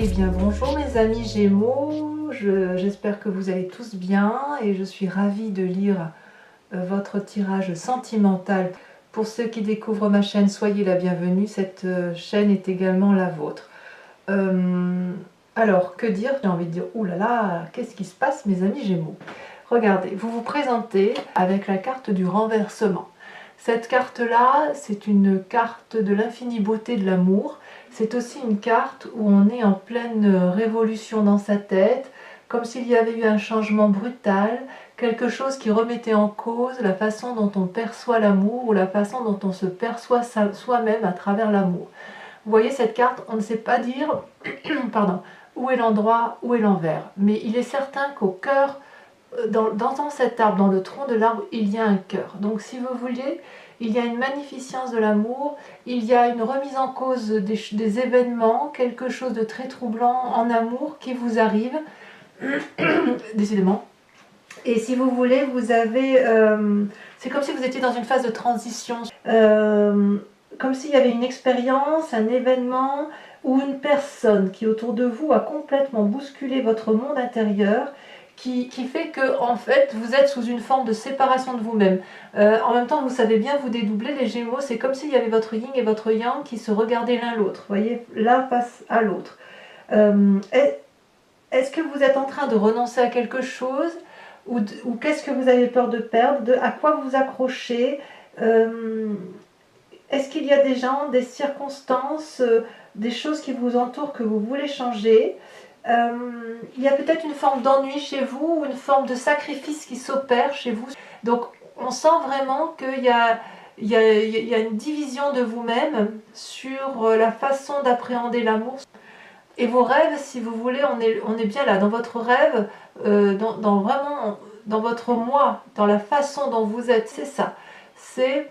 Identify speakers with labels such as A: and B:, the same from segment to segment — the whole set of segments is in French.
A: Eh bien bonjour mes amis Gémeaux, j'espère que vous allez tous bien et je suis ravie de lire votre tirage sentimental. Pour ceux qui découvrent ma chaîne, soyez la bienvenue, cette chaîne est également la vôtre. Alors que dire, j'ai envie de dire, oulala, qu'est-ce qui se passe mes amis Gémeaux? Regardez, vous vous présentez avec la carte du renversement. Cette carte-là, c'est une carte de l'infinie beauté de l'amour. C'est aussi une carte où on est en pleine révolution dans sa tête, comme s'il y avait eu un changement brutal, quelque chose qui remettait en cause la façon dont on perçoit l'amour ou la façon dont on se perçoit soi-même à travers l'amour. Vous voyez cette carte, on ne sait pas dire pardon, où est l'endroit, où est l'envers. Mais il est certain qu'au cœur, dans cet arbre, dans le tronc de l'arbre, il y a un cœur. Donc si vous voulez, il y a une magnificence de l'amour, il y a une remise en cause des événements, quelque chose de très troublant en amour qui vous arrive, décidément. Et si vous voulez, vous avez... c'est comme si vous étiez dans une phase de transition, comme s'il y avait une expérience, un événement ou une personne qui autour de vous a complètement bousculé votre monde intérieur, qui fait que en fait vous êtes sous une forme de séparation de vous-même. En même temps, vous savez bien vous dédoubler, les Gémeaux, c'est comme s'il y avait votre yin et votre yang qui se regardaient l'un l'autre, vous voyez, l'un face à l'autre. Est-ce que vous êtes en train de renoncer à quelque chose ou qu'est-ce que vous avez peur de perdre, à quoi vous accrochez? Est-ce qu'il y a des gens, des circonstances, des choses qui vous entourent que vous voulez changer? Il y a peut-être une forme d'ennui chez vous ou une forme de sacrifice qui s'opère chez vous. Donc on sent vraiment qu'il y a une division de vous-même sur la façon d'appréhender l'amour. Et vos rêves, si vous voulez, on est bien là, dans votre rêve, vraiment dans votre moi, dans la façon dont vous êtes, c'est ça. C'est...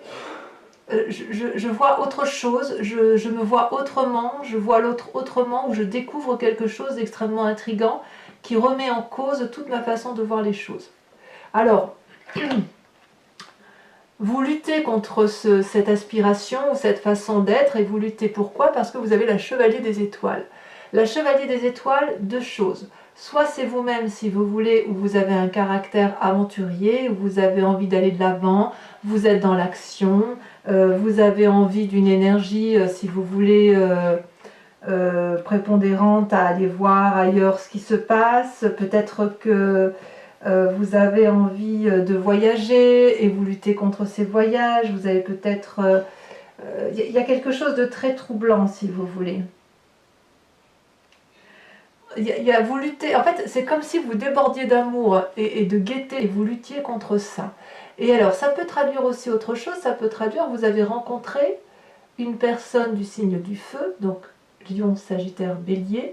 A: je vois autre chose, je me vois autrement, je vois l'autre autrement, ou je découvre quelque chose d'extrêmement intriguant qui remet en cause toute ma façon de voir les choses. Alors, vous luttez contre cette aspiration ou cette façon d'être, et vous luttez pourquoi? Parce que vous avez la chevalier des étoiles. La chevalier des étoiles, deux choses. Soit c'est vous-même, si vous voulez, où vous avez un caractère aventurier, où vous avez envie d'aller de l'avant, vous êtes dans l'action, vous avez envie d'une énergie, si vous voulez, prépondérante à aller voir ailleurs ce qui se passe. Peut-être que vous avez envie de voyager et vous luttez contre ces voyages. Vous avez peut-être... y a quelque chose de très troublant, si vous voulez. Vous luttez, en fait, c'est comme si vous débordiez d'amour et de gaieté et vous luttiez contre ça. Et alors, ça peut traduire aussi autre chose, ça peut traduire, vous avez rencontré une personne du signe du feu, donc Lion, Sagittaire, Bélier,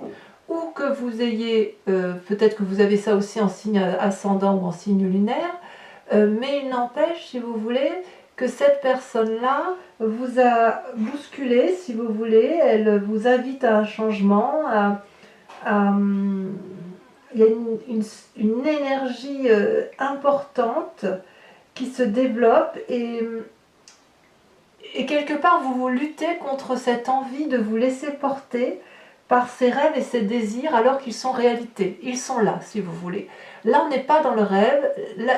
A: ou que vous ayez, peut-être que vous avez ça aussi en signe ascendant ou en signe lunaire, mais il n'empêche, si vous voulez, que cette personne-là vous a bousculé, si vous voulez, elle vous invite à un changement, il y a une énergie importante qui se développe et quelque part vous luttez contre cette envie de vous laisser porter par ces rêves et ces désirs alors qu'ils sont réalité. Ils sont là, si vous voulez. Là, on n'est pas dans le rêve.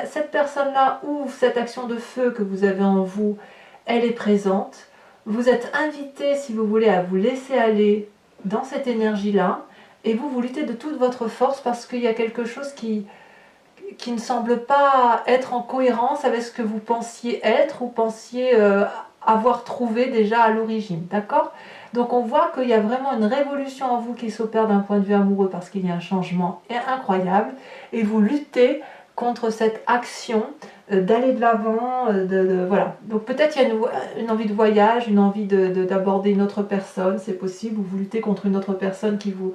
A: Cette personne-là ou cette action de feu que vous avez en vous, elle est présente. Vous êtes invité, si vous voulez, à vous laisser aller dans cette énergie-là. Et vous luttez de toute votre force parce qu'il y a quelque chose qui ne semble pas être en cohérence avec ce que vous pensiez être ou pensiez avoir trouvé déjà à l'origine, d'accord? Donc on voit qu'il y a vraiment une révolution en vous qui s'opère d'un point de vue amoureux parce qu'il y a un changement incroyable et vous luttez contre cette action d'aller de l'avant, voilà. Donc peut-être il y a une envie de voyage, une envie d'aborder une autre personne, c'est possible, ou vous luttez contre une autre personne qui vous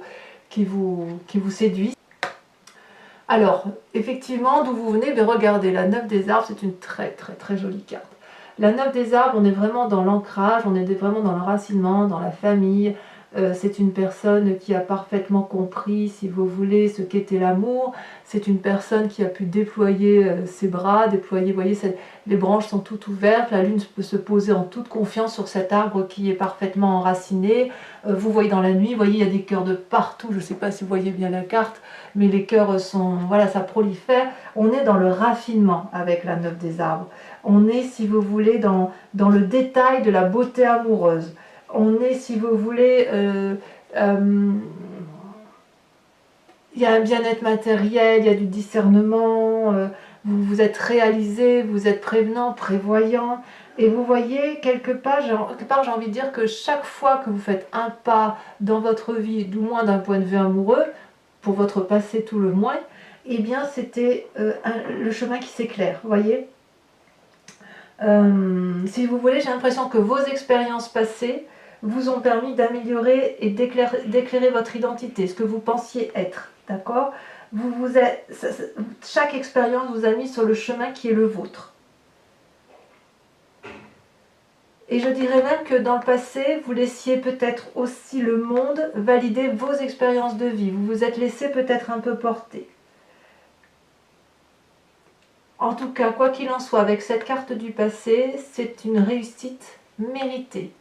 A: séduit. Alors, effectivement, d'où vous venez, regardez, la 9 des arbres, c'est une très très très jolie carte. La 9 des arbres, on est vraiment dans l'ancrage, on est vraiment dans l'enracinement, dans la famille, c'est une personne qui a parfaitement compris, si vous voulez, ce qu'était l'amour. C'est une personne qui a pu déployer ses bras, déployer, vous voyez, les branches sont toutes ouvertes, la lune peut se poser en toute confiance sur cet arbre qui est parfaitement enraciné. Vous voyez dans la nuit, vous voyez, il y a des cœurs de partout, je ne sais pas si vous voyez bien la carte, mais les cœurs sont, voilà, ça prolifère. On est dans le raffinement avec la 9 des arbres. On est, si vous voulez, dans le détail de la beauté amoureuse. On est, si vous voulez, il y a un bien-être matériel, il y a du discernement, vous vous êtes réalisé, vous êtes prévenant, prévoyant. Et vous voyez, quelque part, j'ai envie de dire que chaque fois que vous faites un pas dans votre vie, du moins d'un point de vue amoureux, pour votre passé tout le moins, eh bien c'était le chemin qui s'éclaire, vous voyez. Si vous voulez, j'ai l'impression que vos expériences passées vous ont permis d'améliorer et d'éclairer votre identité, ce que vous pensiez être, d'accord. Chaque expérience vous a mis sur le chemin qui est le vôtre. Et je dirais même que dans le passé, vous laissiez peut-être aussi le monde valider vos expériences de vie. Vous vous êtes laissé peut-être un peu porter. En tout cas, quoi qu'il en soit, avec cette carte du passé, c'est une réussite méritée.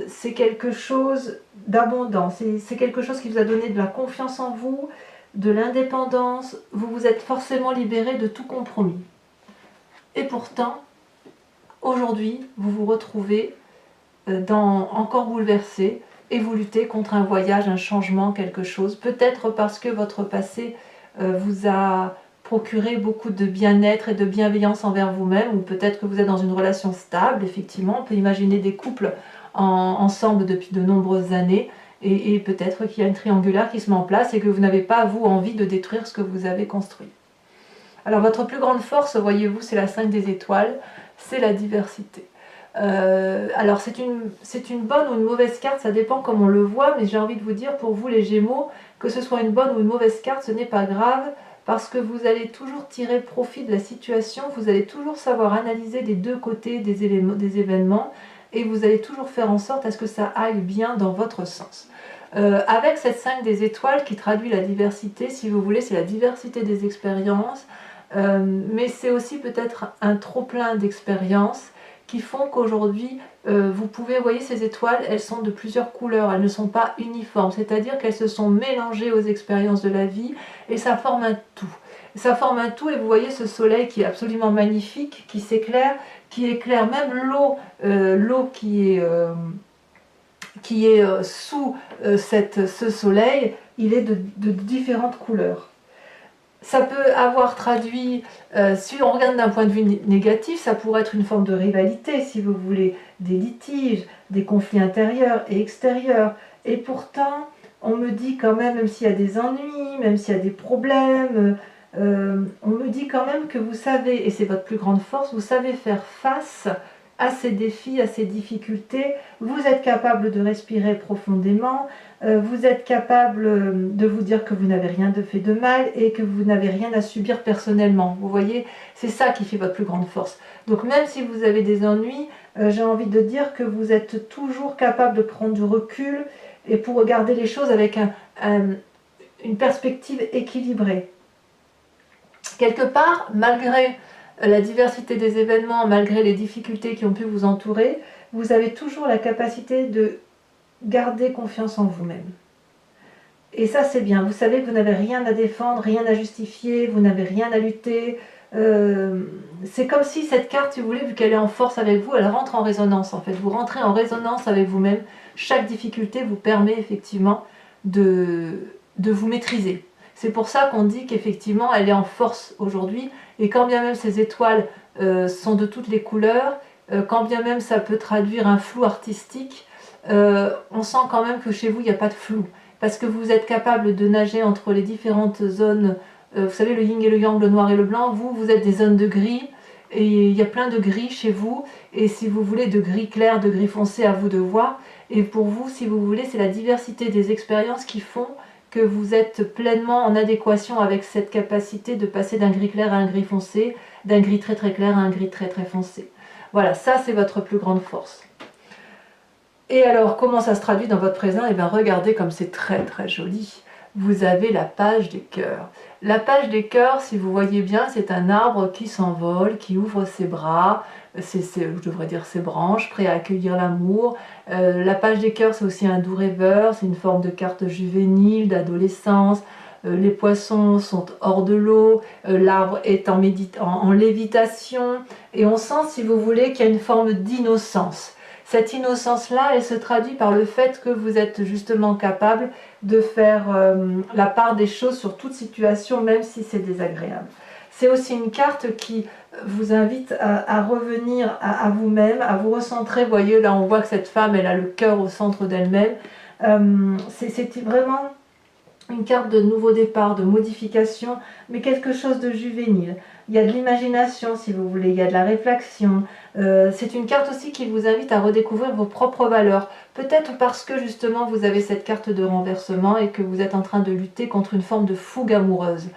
A: C'est quelque chose d'abondant, c'est quelque chose qui vous a donné de la confiance en vous, de l'indépendance. Vous vous êtes forcément libéré de tout compromis. Et pourtant, aujourd'hui, vous vous retrouvez encore bouleversé et vous luttez contre un voyage, un changement, quelque chose. Peut-être parce que votre passé vous a procuré beaucoup de bien-être et de bienveillance envers vous-même, ou peut-être que vous êtes dans une relation stable, effectivement. On peut imaginer des couples ensemble depuis de nombreuses années, et peut-être qu'il y a une triangulaire qui se met en place et que vous n'avez pas, vous, envie de détruire ce que vous avez construit. Alors votre plus grande force, voyez-vous, c'est la 5 des étoiles, c'est la diversité. Alors c'est une bonne ou une mauvaise carte, ça dépend comme on le voit, mais j'ai envie de vous dire, pour vous les Gémeaux, que ce soit une bonne ou une mauvaise carte, ce n'est pas grave, parce que vous allez toujours tirer profit de la situation, vous allez toujours savoir analyser des deux côtés des événements, et vous allez toujours faire en sorte à ce que ça aille bien dans votre sens. Avec cette 5 des étoiles qui traduit la diversité, si vous voulez, c'est la diversité des expériences, mais c'est aussi peut-être un trop-plein d'expériences qui font qu'aujourd'hui, vous pouvez, vous voyez ces étoiles, elles sont de plusieurs couleurs, elles ne sont pas uniformes, c'est-à-dire qu'elles se sont mélangées aux expériences de la vie et ça forme un tout. Ça forme un tout et vous voyez ce soleil qui est absolument magnifique, qui s'éclaire, qui éclaire même l'eau qui est sous ce soleil, il est de différentes couleurs. Ça peut avoir traduit, si on regarde d'un point de vue négatif, ça pourrait être une forme de rivalité, si vous voulez, des litiges, des conflits intérieurs et extérieurs. Et pourtant, on me dit quand même s'il y a des ennuis, même s'il y a des problèmes, on me dit quand même que vous savez, et c'est votre plus grande force, vous savez faire face à ces défis, à ces difficultés. Vous êtes capable de respirer profondément, vous êtes capable de vous dire que vous n'avez rien de fait de mal et que vous n'avez rien à subir personnellement. Vous voyez, c'est ça qui fait votre plus grande force. Donc même si vous avez des ennuis, j'ai envie de dire que vous êtes toujours capable de prendre du recul et pour regarder les choses avec une perspective équilibrée. Quelque part, malgré la diversité des événements, malgré les difficultés qui ont pu vous entourer, vous avez toujours la capacité de garder confiance en vous-même. Et ça, c'est bien. Vous savez que vous n'avez rien à défendre, rien à justifier, vous n'avez rien à lutter. C'est comme si cette carte, si vous voulez, vu qu'elle est en force avec vous, elle rentre en résonance en fait. Vous rentrez en résonance avec vous-même. Chaque difficulté vous permet effectivement de vous maîtriser. C'est pour ça qu'on dit qu'effectivement, elle est en force aujourd'hui. Et quand bien même ces étoiles sont de toutes les couleurs, quand bien même ça peut traduire un flou artistique, on sent quand même que chez vous, il n'y a pas de flou. Parce que vous êtes capable de nager entre les différentes zones. Vous savez, le yin et le yang, le noir et le blanc. Vous êtes des zones de gris. Et il y a plein de gris chez vous. Et si vous voulez, de gris clair, de gris foncé, à vous de voir. Et pour vous, si vous voulez, c'est la diversité des expériences qui font que vous êtes pleinement en adéquation avec cette capacité de passer d'un gris clair à un gris foncé, d'un gris très très clair à un gris très très foncé. Voilà, ça c'est votre plus grande force. Et alors, comment ça se traduit dans votre présent? Eh bien, regardez comme c'est très très joli. Vous avez la page des cœurs. La page des cœurs, si vous voyez bien, c'est un arbre qui s'envole, qui ouvre ses bras, je devrais dire ses branches, prêt à accueillir l'amour. La page des cœurs, c'est aussi un doux rêveur, c'est une forme de carte juvénile, d'adolescence. Les poissons sont hors de l'eau, l'arbre est en lévitation, et on sent, si vous voulez, qu'il y a une forme d'innocence. Cette innocence-là, elle se traduit par le fait que vous êtes justement capable de faire la part des choses sur toute situation, même si c'est désagréable. C'est aussi une carte qui vous invite à revenir à vous-même, à vous recentrer. Vous voyez, là on voit que cette femme, elle a le cœur au centre d'elle-même. C'est vraiment une carte de nouveau départ, de modification, mais quelque chose de juvénile. Il y a de l'imagination, si vous voulez, il y a de la réflexion. C'est une carte aussi qui vous invite à redécouvrir vos propres valeurs. Peut-être parce que justement vous avez cette carte de renversement et que vous êtes en train de lutter contre une forme de fougue amoureuse.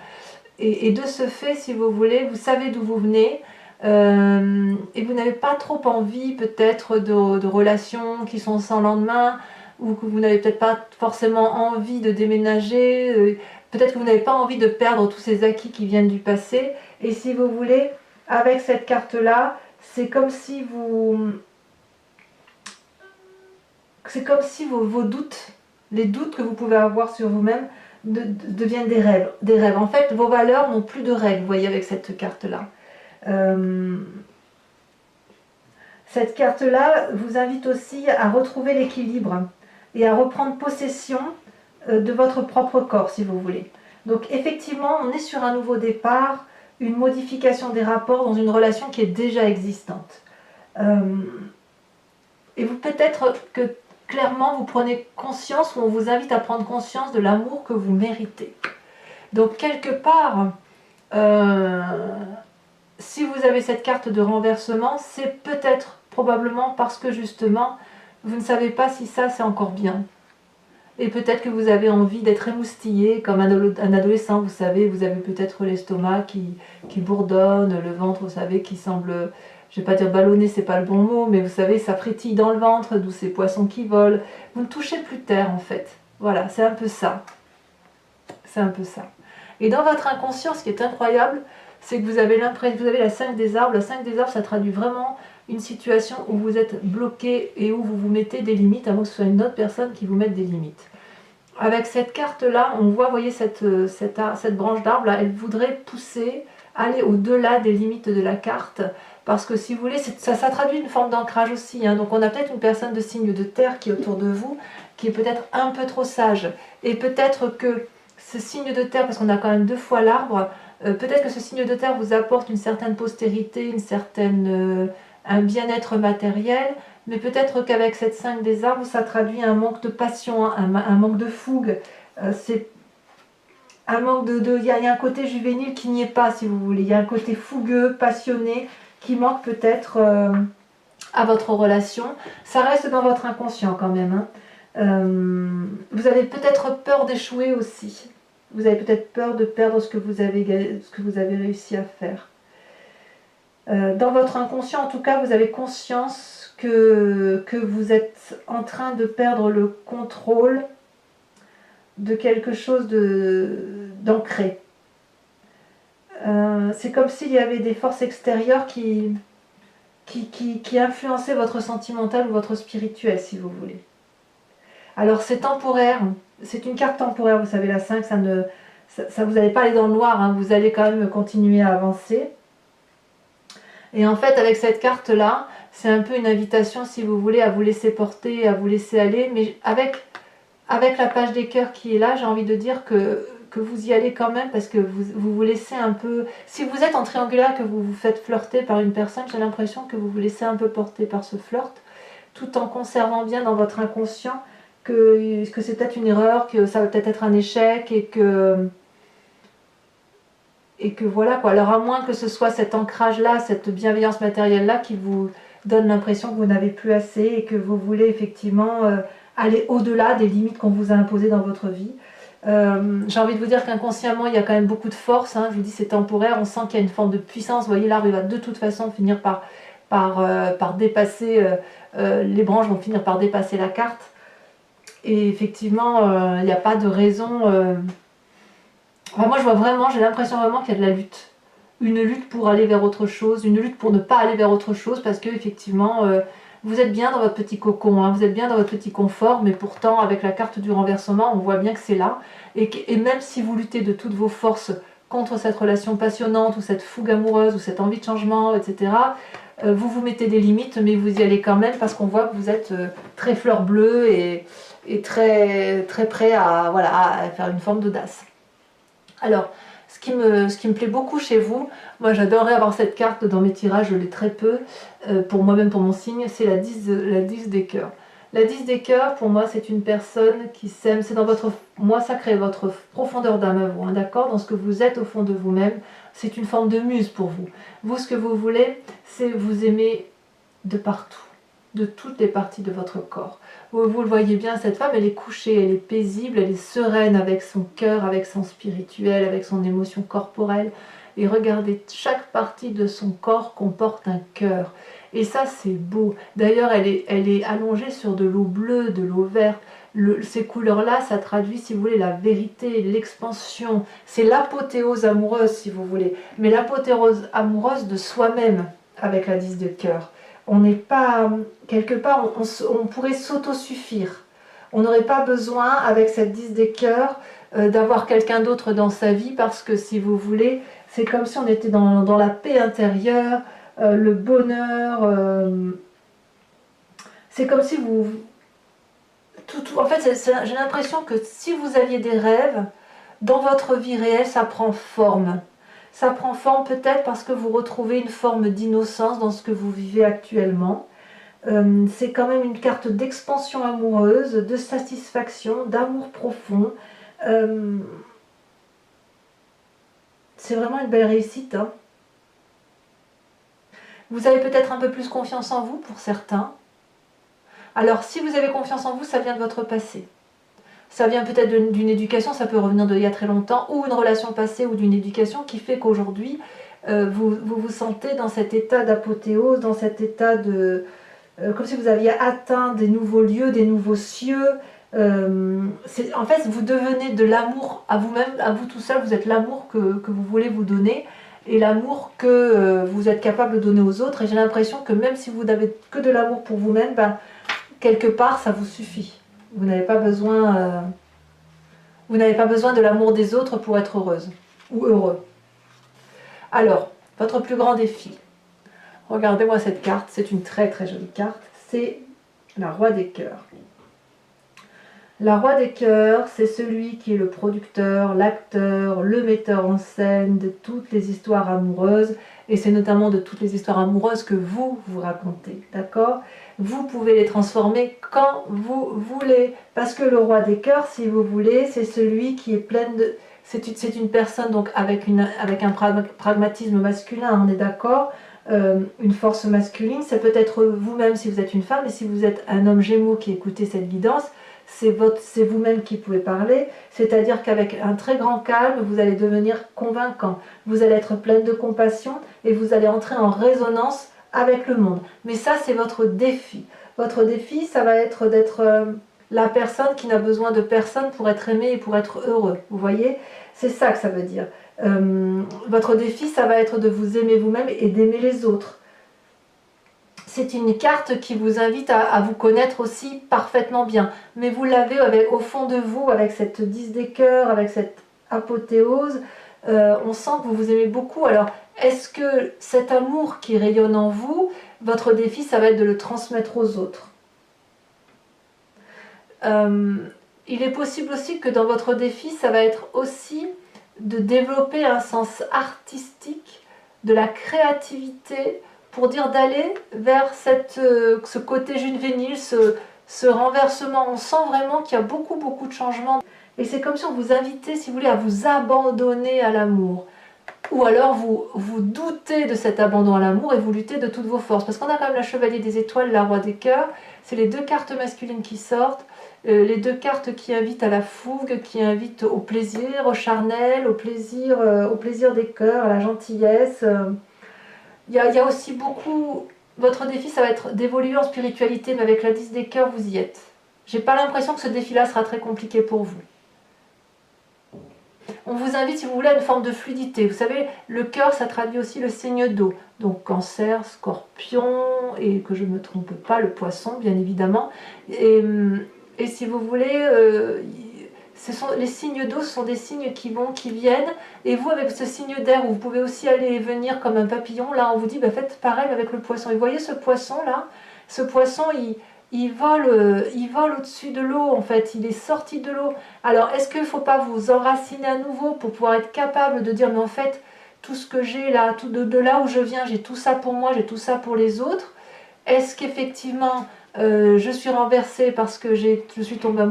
A: Et de ce fait, si vous voulez, vous savez d'où vous venez, et vous n'avez pas trop envie peut-être de relations qui sont sans lendemain, ou que vous n'avez peut-être pas forcément envie de déménager, peut-être que vous n'avez pas envie de perdre tous ces acquis qui viennent du passé. Et si vous voulez, avec cette carte-là, c'est comme si vos doutes, les doutes que vous pouvez avoir sur vous-même, deviennent des rêves. Des rêves. En fait, vos valeurs n'ont plus de règles, vous voyez, avec cette carte-là. Cette carte-là vous invite aussi à retrouver l'équilibre et à reprendre possession de votre propre corps, si vous voulez. Donc effectivement, on est sur un nouveau départ, une modification des rapports dans une relation qui est déjà existante. Et vous, peut-être que clairement, vous prenez conscience, ou on vous invite à prendre conscience de l'amour que vous méritez. Donc quelque part, si vous avez cette carte de renversement, c'est peut-être, probablement parce que justement, vous ne savez pas si ça c'est encore bien. Et peut-être que vous avez envie d'être émoustillé comme un adolescent, vous savez, vous avez peut-être l'estomac qui bourdonne, le ventre, vous savez, qui semble, je ne vais pas dire ballonné, c'est pas le bon mot, mais vous savez, ça frétille dans le ventre, d'où ces poissons qui volent. Vous ne touchez plus terre en fait. Voilà, c'est un peu ça. C'est un peu ça. Et dans votre inconscient, ce qui est incroyable, c'est que vous avez la 5 des arbres. La 5 des arbres, ça traduit vraiment une situation où vous êtes bloqué et où vous vous mettez des limites, à moins que ce soit une autre personne qui vous mette des limites. Avec cette carte-là, on voit, vous voyez, cette branche d'arbre, là, elle voudrait pousser, aller au-delà des limites de la carte, parce que si vous voulez, ça traduit une forme d'ancrage aussi. Hein. Donc on a peut-être une personne de signe de terre qui est autour de vous, qui est peut-être un peu trop sage. Et peut-être que ce signe de terre, parce qu'on a quand même 2 fois l'arbre, peut-être que ce signe de terre vous apporte une certaine postérité, un bien-être matériel, mais peut-être qu'avec cette 5 des arbres, ça traduit un manque de passion, un manque de fougue. C'est un manque il y a un côté juvénile qui n'y est pas, si vous voulez. Il y a un côté fougueux, passionné, qui manque peut-être à votre relation. Ça reste dans votre inconscient quand même. Hein. Vous avez peut-être peur d'échouer aussi. Vous avez peut-être peur de perdre ce que vous avez réussi à faire. Dans votre inconscient, en tout cas, vous avez conscience que vous êtes en train de perdre le contrôle de quelque chose d'ancré. C'est comme s'il y avait des forces extérieures qui influençaient votre sentimental ou votre spirituel, si vous voulez. Alors c'est temporaire, c'est une carte temporaire, vous savez, la 5, vous n'allez pas aller dans le noir, hein, vous allez quand même continuer à avancer. Et en fait, avec cette carte-là, c'est un peu une invitation, si vous voulez, à vous laisser porter, à vous laisser aller. Mais avec la page des cœurs qui est là, j'ai envie de dire que vous y allez quand même, parce que vous laissez un peu... Si vous êtes en triangulaire, que vous vous faites flirter par une personne, j'ai l'impression que vous vous laissez un peu porter par ce flirt, tout en conservant bien dans votre inconscient que c'est peut-être une erreur, que ça va peut-être être un échec, et que voilà quoi. Alors à moins que ce soit cet ancrage là, cette bienveillance matérielle là qui vous donne l'impression que vous n'avez plus assez et que vous voulez effectivement aller au-delà des limites qu'on vous a imposées dans votre vie. J'ai envie de vous dire qu'inconsciemment il y a quand même beaucoup de force, hein. Je vous dis c'est temporaire, on sent qu'il y a une forme de puissance. Vous voyez, l'arbre il va de toute façon finir par dépasser les branches vont finir par dépasser la carte. Et effectivement, il n'y a pas de raison... Enfin, moi, je vois vraiment, j'ai l'impression vraiment qu'il y a de la lutte. Une lutte pour aller vers autre chose, une lutte pour ne pas aller vers autre chose, parce que effectivement, vous êtes bien dans votre petit cocon, hein, vous êtes bien dans votre petit confort, mais pourtant, avec la carte du renversement, on voit bien que c'est là. Et même si vous luttez de toutes vos forces contre cette relation passionnante, ou cette fougue amoureuse, ou cette envie de changement, etc., vous vous mettez des limites, mais vous y allez quand même, parce qu'on voit que vous êtes très fleur bleue et très, très prêt à, voilà, à faire une forme d'audace. Alors, ce qui me plaît beaucoup chez vous, moi j'adorerais avoir cette carte dans mes tirages, je l'ai très peu, pour moi-même, pour mon signe, c'est la 10 des cœurs. La 10 des cœurs, pour moi, c'est une personne qui s'aime, c'est dans votre, moi ça crée votre profondeur d'âme à vous, hein, d'accord, dans ce que vous êtes au fond de vous-même, c'est une forme de muse pour vous. Vous, ce que vous voulez, c'est vous aimer de partout, de toutes les parties de votre corps. Vous le voyez bien, cette femme, elle est couchée, elle est paisible, elle est sereine avec son cœur, avec son spirituel, avec son émotion corporelle. Et regardez, chaque partie de son corps comporte un cœur. Et ça, c'est beau. D'ailleurs, elle est allongée sur de l'eau bleue, de l'eau verte. Ces couleurs-là, ça traduit, si vous voulez, la vérité, l'expansion. C'est l'apothéose amoureuse, si vous voulez. Mais l'apothéose amoureuse de soi-même, avec la 10 de cœur. On n'est pas, quelque part, on pourrait s'autosuffire. On n'aurait pas besoin, avec cette 10 des cœurs, d'avoir quelqu'un d'autre dans sa vie, parce que si vous voulez, c'est comme si on était dans la paix intérieure, le bonheur. C'est comme si vous... en fait, j'ai l'impression que si vous aviez des rêves, dans votre vie réelle, ça prend forme. Ça prend forme peut-être parce que vous retrouvez une forme d'innocence dans ce que vous vivez actuellement. C'est quand même une carte d'expansion amoureuse, de satisfaction, d'amour profond. C'est vraiment une belle réussite, hein. Vous avez peut-être un peu plus confiance en vous pour certains. Alors si vous avez confiance en vous, ça vient de votre passé. Ça vient peut-être d'une éducation, ça peut revenir d'il y a très longtemps, ou une relation passée ou d'une éducation qui fait qu'aujourd'hui, vous sentez dans cet état d'apothéose, dans cet état de... comme si vous aviez atteint des nouveaux lieux, des nouveaux cieux. En fait, vous devenez de l'amour à vous-même, à vous tout seul, vous êtes l'amour que vous voulez vous donner, et l'amour que vous êtes capable de donner aux autres. Et j'ai l'impression que même si vous n'avez que de l'amour pour vous-même, ben, quelque part, ça vous suffit. Vous n'avez pas besoin de l'amour des autres pour être heureuse ou heureux. Alors, votre plus grand défi. Regardez-moi cette carte, c'est une très très jolie carte. C'est la Roi des cœurs. La Roi des cœurs, c'est celui qui est le producteur, l'acteur, le metteur en scène de toutes les histoires amoureuses. Et c'est notamment de toutes les histoires amoureuses que vous racontez, d'accord? Vous pouvez les transformer quand vous voulez. Parce que le Roi des cœurs, si vous voulez, c'est celui qui est plein de... C'est une personne donc avec un pragmatisme masculin, on est d'accord, une force masculine. C'est peut-être vous-même si vous êtes une femme, et si vous êtes un homme Gémeaux qui écoutez cette guidance, c'est vous-même qui pouvez parler, c'est-à-dire qu'avec un très grand calme, vous allez devenir convaincant, vous allez être pleine de compassion et vous allez entrer en résonance avec le monde. Mais ça, c'est votre défi. Votre défi, ça va être d'être la personne qui n'a besoin de personne pour être aimée et pour être heureux. Vous voyez? C'est ça que ça veut dire. Votre défi, ça va être de vous aimer vous-même et d'aimer les autres. C'est une carte qui vous invite à vous connaître aussi parfaitement bien. Mais vous l'avez au fond de vous, avec cette 10 des cœurs, avec cette apothéose. On sent que vous vous aimez beaucoup. Alors, est-ce que cet amour qui rayonne en vous, votre défi, ça va être de le transmettre aux autres? Il est possible aussi que dans votre défi, ça va être aussi de développer un sens artistique, de la créativité, pour dire d'aller vers ce côté juvénile, ce renversement. On sent vraiment qu'il y a beaucoup de changements. Et c'est comme si on vous invitait, si vous voulez, à vous abandonner à l'amour. Ou alors vous doutez de cet abandon à l'amour et vous luttez de toutes vos forces. Parce qu'on a quand même la Chevalier des Étoiles, la Roi des Cœurs. C'est les deux cartes masculines qui sortent. Les deux cartes qui invitent à la fougue, qui invitent au plaisir, au charnel, au plaisir des cœurs, à la gentillesse. Il y a aussi beaucoup votre défi, ça va être d'évoluer en spiritualité, mais avec la 10 des cœurs, vous y êtes. J'ai pas l'impression que ce défi-là sera très compliqué pour vous. On vous invite, si vous voulez, à une forme de fluidité. Vous savez, le cœur, ça traduit aussi le signe d'eau. Donc Cancer, Scorpion, et que je ne me trompe pas, le Poisson, bien évidemment. Et si vous voulez, les signes d'eau, ce sont des signes qui vont, qui viennent. Et vous, avec ce signe d'air, où vous pouvez aussi aller et venir comme un papillon, là, on vous dit, bah, faites pareil avec le Poisson. Et vous voyez ce Poisson-là, ce Poisson, il vole au-dessus de l'eau, en fait, il est sorti de l'eau. Alors, est-ce qu'il ne faut pas vous enraciner à nouveau pour pouvoir être capable de dire, mais en fait, tout ce que j'ai là, tout de là où je viens, j'ai tout ça pour moi, j'ai tout ça pour les autres. Est-ce qu'effectivement, je suis renversée parce que je suis tombée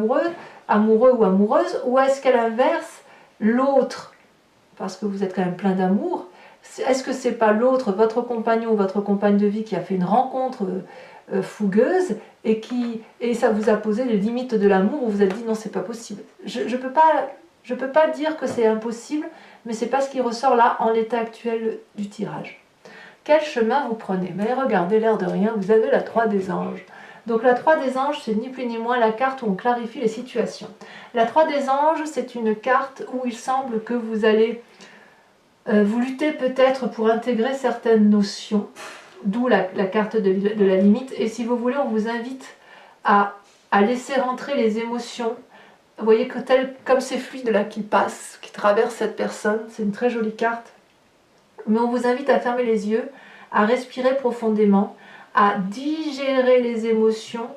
A: amoureux ou amoureuse, ou est-ce qu'à l'inverse, l'autre, parce que vous êtes quand même plein d'amour, est-ce que c'est pas l'autre, votre compagnon ou votre compagne de vie qui a fait une rencontre fougueuse et ça vous a posé les limites de l'amour où vous vous êtes dit non, c'est pas possible. Je ne peux pas dire que c'est impossible, mais c'est pas ce qui ressort là en l'état actuel du tirage. Quel chemin vous prenez? Mais regardez, l'air de rien, vous avez la 3 des anges. Donc la 3 des anges, c'est ni plus ni moins la carte où on clarifie les situations. La 3 des anges, c'est une carte où il semble que vous allez vous lutter peut-être pour intégrer certaines notions, d'où la carte de la limite. Et si vous voulez, on vous invite à laisser rentrer les émotions. Vous voyez que comme ces fluides là qui passent, qui traversent cette personne, c'est une très jolie carte. Mais on vous invite à fermer les yeux, à respirer profondément, à digérer les émotions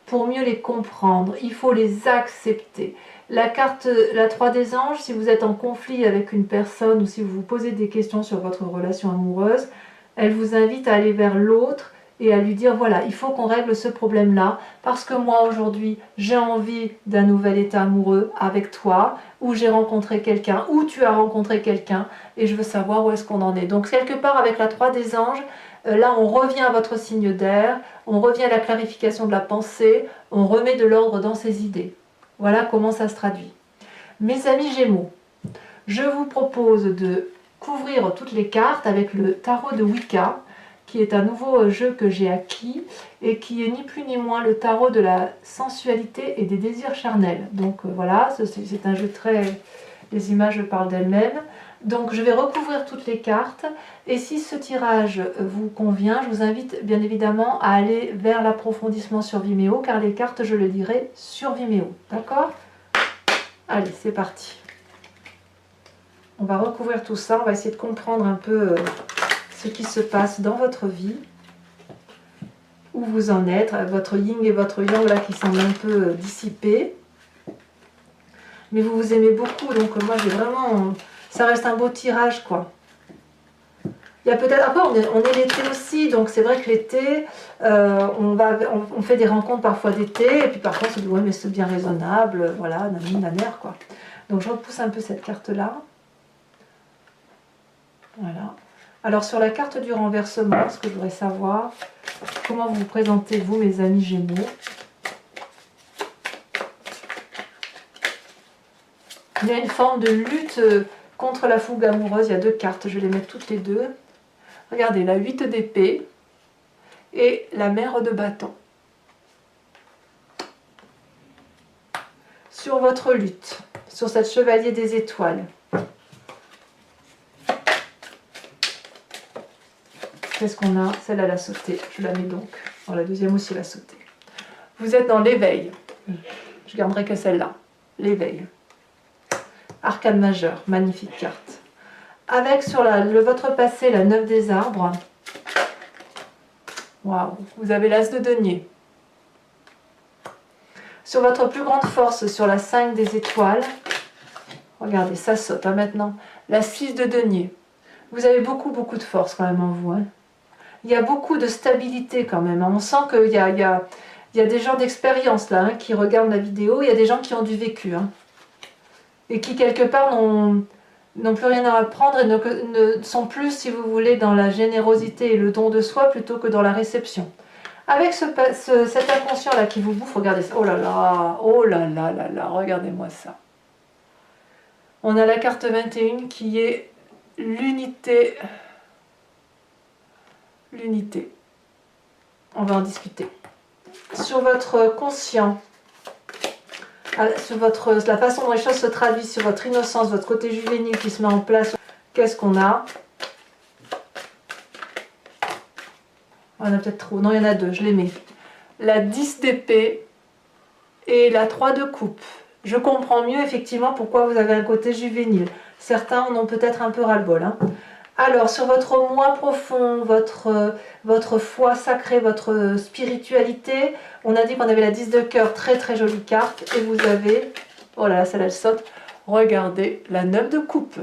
A: pour mieux les comprendre. Il faut les accepter. La carte, la 3 des anges, si vous êtes en conflit avec une personne ou si vous vous posez des questions sur votre relation amoureuse, elle vous invite à aller vers l'autre et à lui dire voilà, il faut qu'on règle ce problème-là parce que moi aujourd'hui j'ai envie d'un nouvel état amoureux avec toi, ou j'ai rencontré quelqu'un, ou tu as rencontré quelqu'un et je veux savoir où est-ce qu'on en est. Donc quelque part avec la 3 des anges, là on revient à votre signe d'air, on revient à la clarification de la pensée, on remet de l'ordre dans ses idées. Voilà comment ça se traduit. Mes amis Gémeaux, je vous propose de couvrir toutes les cartes avec le tarot de Wicca, qui est un nouveau jeu que j'ai acquis et qui est ni plus ni moins le tarot de la sensualité et des désirs charnels. Donc voilà, c'est un jeu très... Les images parlent d'elles-mêmes. Donc je vais recouvrir toutes les cartes et si ce tirage vous convient, je vous invite bien évidemment à aller vers l'approfondissement sur Vimeo car les cartes, je le dirai sur Vimeo. D'accord? Allez, c'est parti. On va recouvrir tout ça, on va essayer de comprendre un peu ce qui se passe dans votre vie, où vous en êtes, votre yin et votre yang là qui semblent un peu dissipés. Mais vous vous aimez beaucoup, donc moi j'ai vraiment... Ça reste un beau tirage quoi. Il y a peut-être... Après on est l'été aussi, donc c'est vrai que l'été, on fait des rencontres parfois d'été, et puis parfois on se dit ouais mais c'est bien raisonnable, voilà, nanani nanère quoi. Donc je repousse un peu cette carte là. Voilà. Alors sur la carte du renversement, ce que je voudrais savoir, comment vous présentez-vous mes amis Gémeaux? Il y a une forme de lutte contre la fougue amoureuse, il y a deux cartes, je vais les mettre toutes les deux. Regardez, la 8 d'épée et la mère de bâton. Sur votre lutte, sur cette chevalier des étoiles. Qu'est-ce qu'on a? Celle-là, elle a sauté. Je la mets donc. Oh, la deuxième aussi, elle a sauté. Vous êtes dans l'éveil. Je garderai que celle-là. L'éveil. Arcane majeur. Magnifique carte. Avec sur votre passé, la 9 des arbres. Waouh. Vous avez l'as de denier. Sur votre plus grande force, sur la 5 des étoiles. Regardez, ça saute hein, maintenant. La 6 de denier. Vous avez beaucoup de force quand même en vous. Hein. Il y a beaucoup de stabilité quand même. On sent qu'il y a des gens d'expérience là hein, qui regardent la vidéo. Il y a des gens qui ont du vécu. Hein, et qui quelque part n'ont plus rien à apprendre et ne sont plus, si vous voulez, dans la générosité et le don de soi plutôt que dans la réception. Avec cet inconscient là qui vous bouffe, regardez ça. Oh là là, regardez-moi ça. On a la carte 21 qui est l'unité. L'unité. On va en discuter. Sur votre conscient, sur la façon dont les choses se traduisent, sur votre innocence, votre côté juvénile qui se met en place, qu'est-ce qu'on a? On en a peut-être trop. Non, il y en a deux, je les mets. La 10 d'épée et la 3 de coupe. Je comprends mieux effectivement pourquoi vous avez un côté juvénile. Certains en ont peut-être un peu ras-le-bol. Hein. Alors, sur votre moi profond, votre foi sacrée, votre spiritualité, on a dit qu'on avait la 10 de cœur, très très jolie carte. Et vous avez, oh là là, celle-là elle saute, regardez, la 9 de coupe.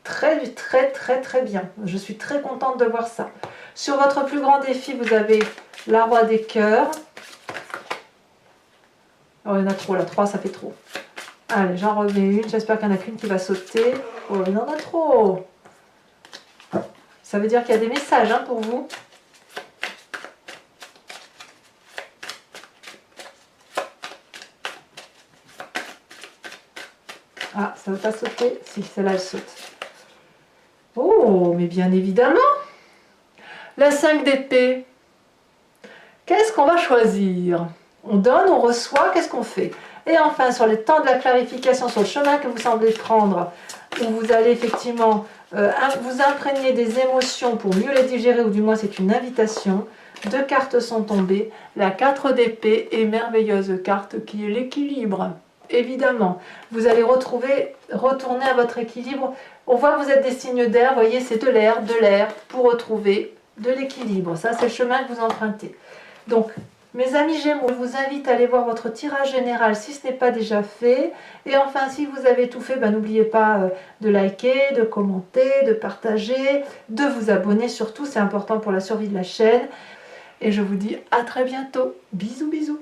A: Très très très très bien. Je suis très contente de voir ça. Sur votre plus grand défi, vous avez la roi des cœurs. Oh, il y en a trop là, 3 ça fait trop. Allez, j'en remets une, j'espère qu'il n'y en a qu'une qui va sauter. Oh, il y en a trop. Ça veut dire qu'il y a des messages hein, pour vous. Ah, ça ne veut pas sauter. Si, celle-là, elle saute. Oh, mais bien évidemment. La 5 d'épée. Qu'est-ce qu'on va choisir? On donne, on reçoit, qu'est-ce qu'on fait? Et enfin, sur les temps de la clarification, sur le chemin que vous semblez prendre, où vous allez effectivement vous imprégner des émotions pour mieux les digérer, ou du moins c'est une invitation. 2 cartes sont tombées. La 4 d'épée est merveilleuse carte qui est l'équilibre. Évidemment, vous allez retourner à votre équilibre. On voit que vous êtes des signes d'air, vous voyez, c'est de l'air, pour retrouver de l'équilibre. Ça, c'est le chemin que vous empruntez. Donc, mes amis Gémeaux, je vous invite à aller voir votre tirage général si ce n'est pas déjà fait. Et enfin, si vous avez tout fait, n'oubliez pas de liker, de commenter, de partager, de vous abonner surtout, c'est important pour la survie de la chaîne. Et je vous dis à très bientôt. Bisous, bisous.